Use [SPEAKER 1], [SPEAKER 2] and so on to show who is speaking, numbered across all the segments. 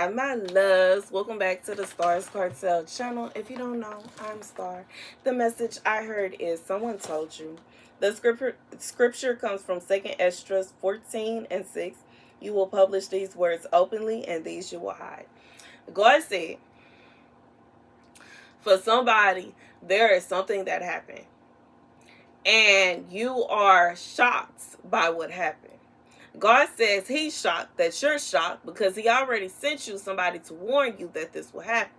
[SPEAKER 1] Hi, my loves. Welcome back to the Starscartel channel. If you don't know, I'm Star. The message I heard is someone told you. The scripture comes from 2nd Esdras 14:6. You will publish these words openly, and these you will hide. God said, for somebody, there is something that happened, and you are shocked by what happened. God says he's shocked that you're shocked because he already sent you somebody to warn you that this will happen.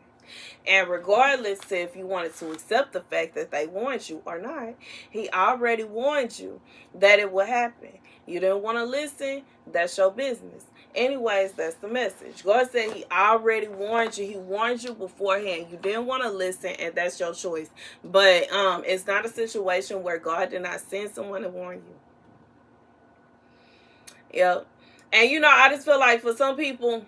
[SPEAKER 1] And regardless if you wanted to accept the fact that they warned you or not, he already warned you that it will happen. You didn't want to listen, that's your business. Anyways, that's the message. God said he already warned you. He warned you beforehand. You didn't want to listen, and that's your choice. But it's not a situation where God did not send someone to warn you. Yep. And I just feel like for some people,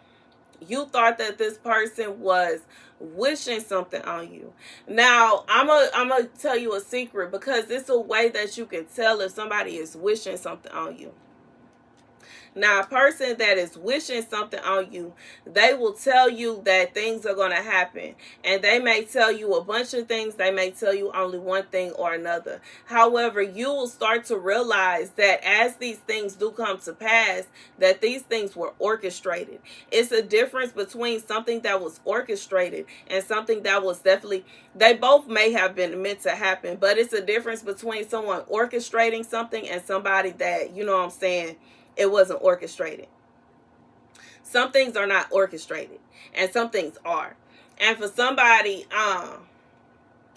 [SPEAKER 1] you thought that this person was wishing something on you. Now, I'm gonna tell you a secret, because it's a way that you can tell if somebody is wishing something on you. Now, a person that is wishing something on you, they will tell you that things are going to happen. And they may tell you a bunch of things. They may tell you only one thing or another. However, you will start to realize that as these things do come to pass, that these things were orchestrated. It's a difference between something that was orchestrated and something that was definitely, they both may have been meant to happen, but it's a difference between someone orchestrating something and somebody that, it wasn't orchestrated. Some things are not orchestrated, and some things are. And for somebody,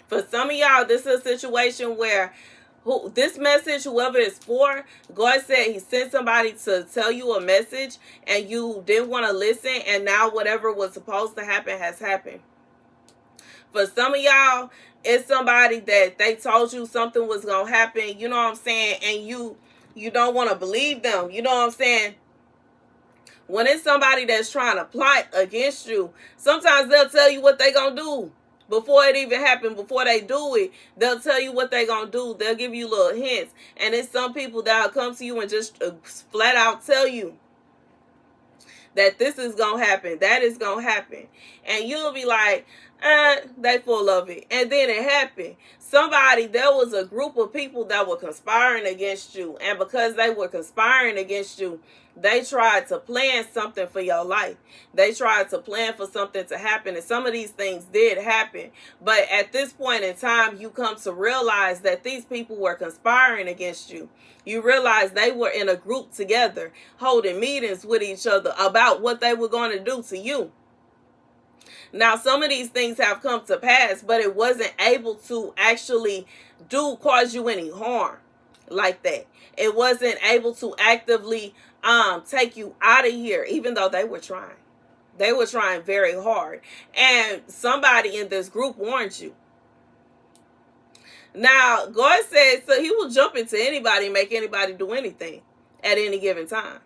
[SPEAKER 1] for some of y'all, this is a situation where this message, whoever it's for, God said he sent somebody to tell you a message, and you didn't want to listen, and now whatever was supposed to happen has happened. For some of y'all, it's somebody that they told you something was going to happen, and you don't want to believe them. When it's somebody that's trying to plot against you, sometimes they'll tell you what they're going to do before it even happened. Before they do it, they'll tell you what they're going to do. They'll give you little hints. And it's some people that'll come to you and just flat out tell you that this is going to happen, that is going to happen. And you'll be like, they full of it. And then it happened. There was a group of people that were conspiring against you. And because they were conspiring against you, they tried to plan something for your life. They tried to plan for something to happen. And some of these things did happen. But at this point in time, you come to realize that these people were conspiring against you. You realize they were in a group together, holding meetings with each other about what they were going to do to you. Now, some of these things have come to pass, but it wasn't able to actually cause you any harm like that. It wasn't able to actively take you out of here, even though they were trying. They were trying very hard. And somebody in this group warned you. Now, God says so he will jump into anybody, make anybody do anything at any given time.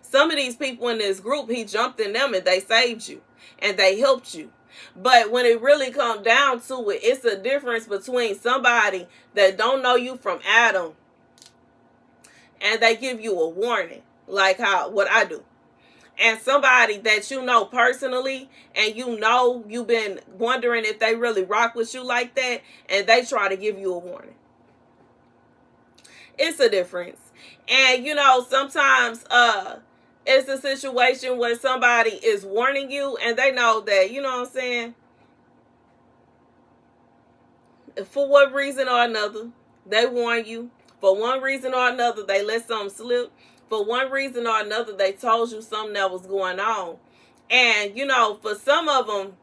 [SPEAKER 1] Some of these people in this group, he jumped in them and they saved you and they helped you. But when it really comes down to it, it's a difference between somebody that don't know you from Adam and they give you a warning, like what I do. And somebody that you know personally, and you've been wondering if they really rock with you like that, and they try to give you a warning. It's a difference. And sometimes it's a situation where somebody is warning you, and they know that, for one reason or another, they warn you. For one reason or another, they let something slip. For one reason or another, they told you something that was going on. And, for some of them,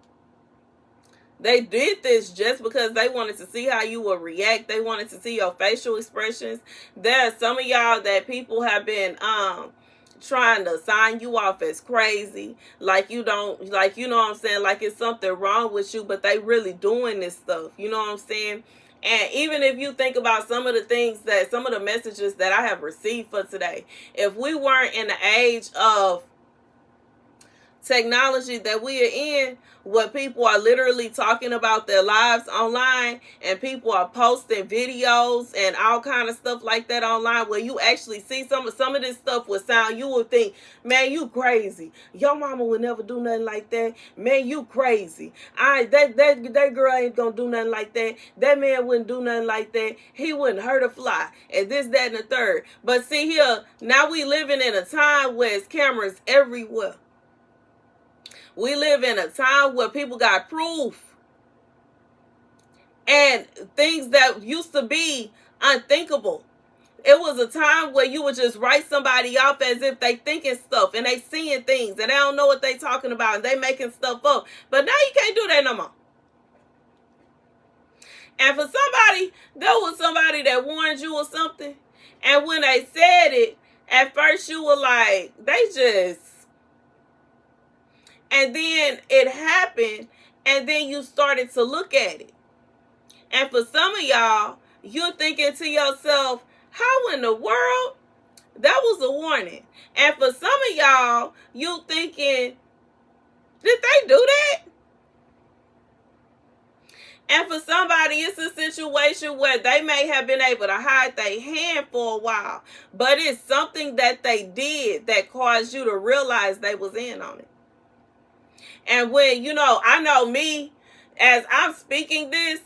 [SPEAKER 1] they did this just because they wanted to see how you would react. They wanted to see your facial expressions. There are some of y'all that people have been trying to sign you off as crazy. Like you don't, like it's something wrong with you, but they really doing this stuff. You know what I'm saying? And even if you think about some of the messages that I have received for today, if we weren't in the age of technology that we are in, where people are literally talking about their lives online, and people are posting videos and all kind of stuff like that online, where you actually see some of this stuff would sound, you would think, man, you crazy. Your mama would never do nothing like that. Man, you crazy. That girl ain't gonna do nothing like that. That man wouldn't do nothing like that. He wouldn't hurt a fly. And this, that, and the third. But see here, now we living in a time where it's cameras everywhere. We live in a time where people got proof. And things that used to be unthinkable. It was a time where you would just write somebody off as if they thinking stuff and they seeing things and they don't know what they talking about and they making stuff up. But now you can't do that no more. And for somebody, there was somebody that warned you or something. And when they said it, at first you were like, they just... And then it happened, and then you started to look at it. And for some of y'all, you're thinking to yourself, how in the world? That was a warning. And for some of y'all, you thinking, did they do that? And for somebody, it's a situation where they may have been able to hide their hand for a while, but it's something that they did that caused you to realize they was in on it. And when, I know me, as I'm speaking this,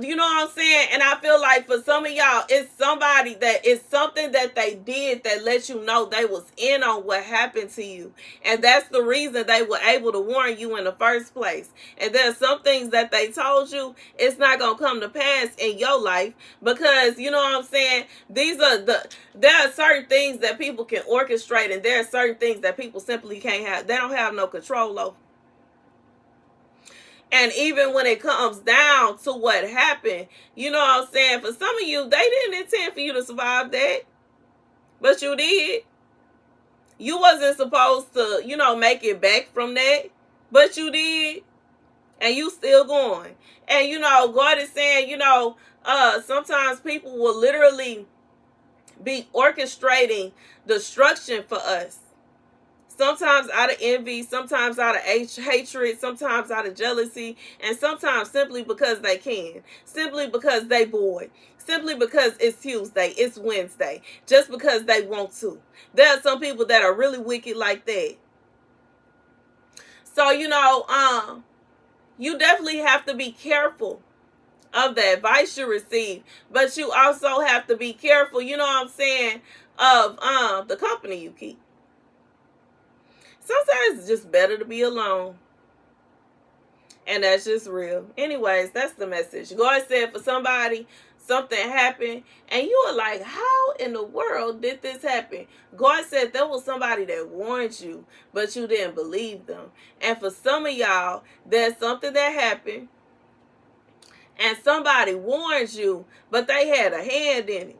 [SPEAKER 1] you know what I'm saying? And I feel like for some of y'all, it's something that they did that let you know they was in on what happened to you. And that's the reason they were able to warn you in the first place. And there's some things that they told you, it's not going to come to pass in your life because, you know what I'm saying? There are certain things that people can orchestrate, and there are certain things that people simply can't have. They don't have no control over. And even when it comes down to what happened, you know what I'm saying? For some of you, they didn't intend for you to survive that. But you did. You wasn't supposed to, make it back from that. But you did. And you still going. And, God is saying, sometimes people will literally be orchestrating destruction for us. Sometimes out of envy, sometimes out of hatred, sometimes out of jealousy, and sometimes simply because they can. Simply because they bored. Simply because it's Tuesday, it's Wednesday. Just because they want to. There are some people that are really wicked like that. So, you definitely have to be careful of the advice you receive. But you also have to be careful, you know what I'm saying, of the company you keep. Sometimes it's just better to be alone. And that's just real. Anyways, that's the message. God said for somebody, something happened, and you were like, how in the world did this happen? God said there was somebody that warned you, but you didn't believe them. And for some of y'all, there's something that happened, and somebody warned you, but they had a hand in it.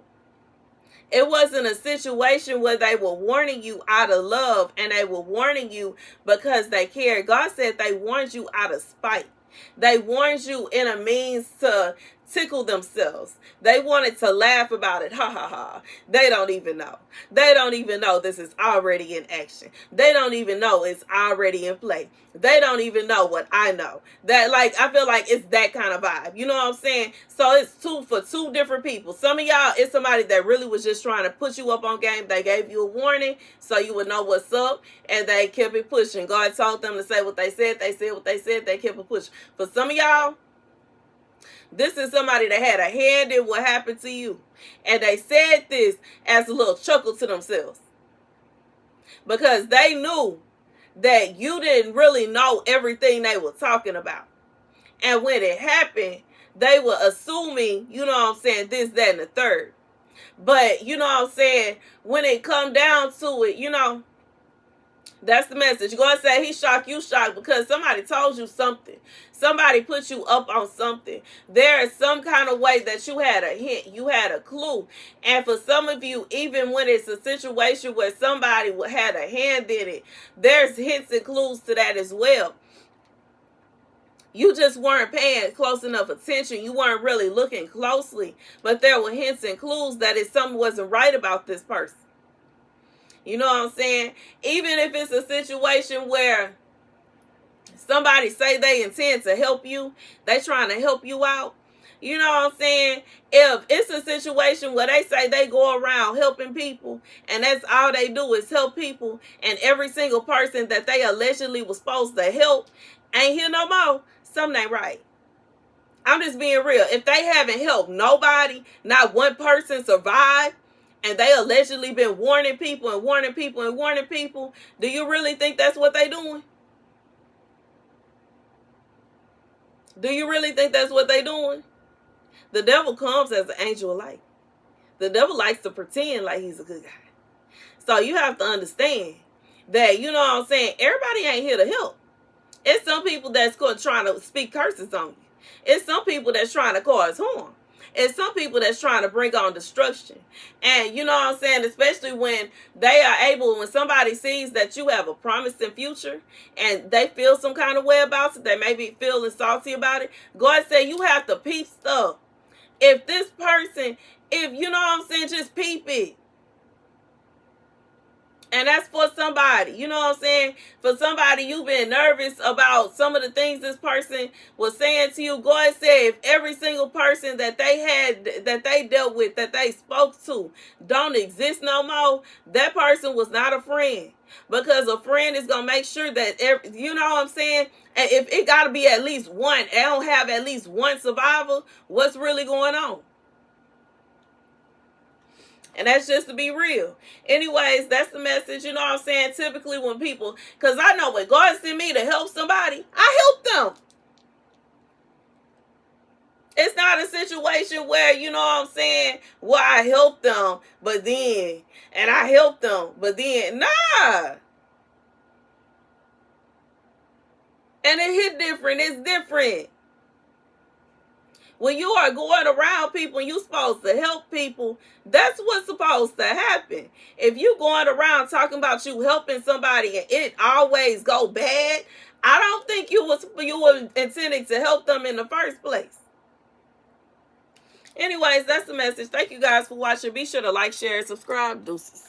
[SPEAKER 1] It wasn't a situation where they were warning you out of love and they were warning you because they cared. God said they warned you out of spite. They warned you in a means to tickle themselves. They wanted to laugh about it. Ha ha ha. They don't even know. They don't even know this is already in action. They don't even know it's already in play. They don't even know what I know. I feel like it's that kind of vibe. You know what I'm saying? So it's for two different people. Some of y'all, it's somebody that really was just trying to put you up on game. They gave you a warning so you would know what's up, and they kept it pushing. God told them to say what they said. They said what they said. They kept it pushing. For some of y'all, this is somebody that had a hand in what happened to you. And they said this as a little chuckle to themselves. Because they knew that you didn't really know everything they were talking about. And when it happened, they were assuming, you know what I'm saying, this, that, and the third. But, you know what I'm saying, when it come down to it, that's the message. God said he shocked, you shocked, because somebody told you something. Somebody put you up on something. There is some kind of way that you had a hint. You had a clue. And for some of you, even when it's a situation where somebody had a hand in it, there's hints and clues to that as well. You just weren't paying close enough attention. You weren't really looking closely. But there were hints and clues that something wasn't right about this person. You know what I'm saying? Even if it's a situation where somebody say they intend to help you, they trying to help you out. You know what I'm saying? If it's a situation where they say they go around helping people and that's all they do is help people, and every single person that they allegedly was supposed to help ain't here no more, something ain't right. I'm just being real. If they haven't helped nobody, not one person survived, and they allegedly been warning people and warning people and warning people, do you really think that's what they doing? Do you really think that's what they doing? The devil comes as an angel of light. The devil likes to pretend like he's a good guy. So you have to understand that, you know what I'm saying, everybody ain't here to help. It's some people that's trying to speak curses on you. It's some people that's trying to cause harm. It's some people that's trying to bring on destruction. And you know what I'm saying, especially when they are able, when somebody sees that you have a promising future and they feel some kind of way about it, they may be feeling salty about it, God said you have to peep stuff. If this person, if you know what I'm saying, just peep it. And that's for somebody, you know what I'm saying? For somebody, you've been nervous about some of the things this person was saying to you. God said if every single person that they had, that they dealt with, that they spoke to, don't exist no more, that person was not a friend. Because a friend is going to make sure that, you know what I'm saying? And if it got to be at least one, they don't have at least one survivor, what's really going on? And that's just to be real. Anyways, that's the message, you know what I'm saying? Typically when people, because I know when God sent me to help somebody, I help them. It's not a situation where, you know what I'm saying, well, I help them, but then, and I help them, but then, nah. And it hit different. It's different. When you are going around people and you're supposed to help people, that's what's supposed to happen. If you going around talking about you helping somebody and it always go bad, I don't think you were intending to help them in the first place. Anyways, that's the message. Thank you guys for watching. Be sure to like, share, and subscribe. Deuces.